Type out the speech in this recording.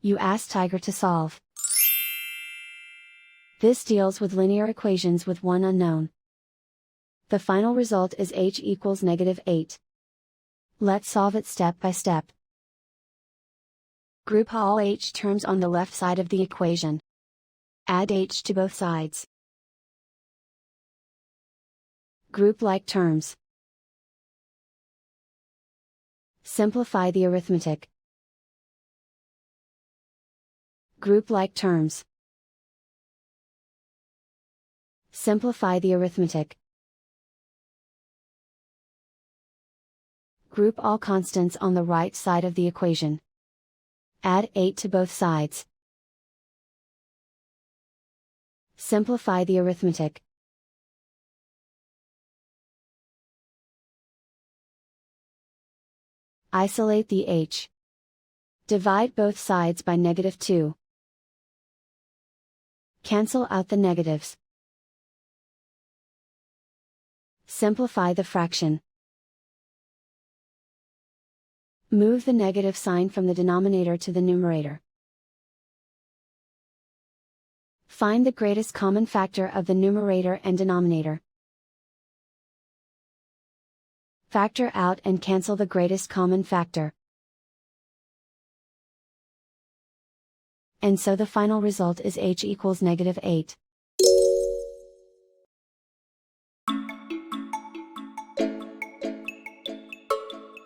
You ask Tiger to solve. This deals with linear equations with one unknown. The final result is h equals -8. Let's solve it step by step. Group all h terms on the left side of the equation. Add h to both sides. Group like terms. Simplify the arithmetic. Group like terms. Simplify the arithmetic. Group all constants on the right side of the equation. Add 8 to both sides. Simplify the arithmetic. Isolate the h. Divide both sides by -2. Cancel out the negatives. Simplify the fraction. Move the negative sign from the denominator to the numerator. Find the greatest common factor of the numerator and denominator. Factor out and cancel the greatest common factor. And so the final result is h equals -8.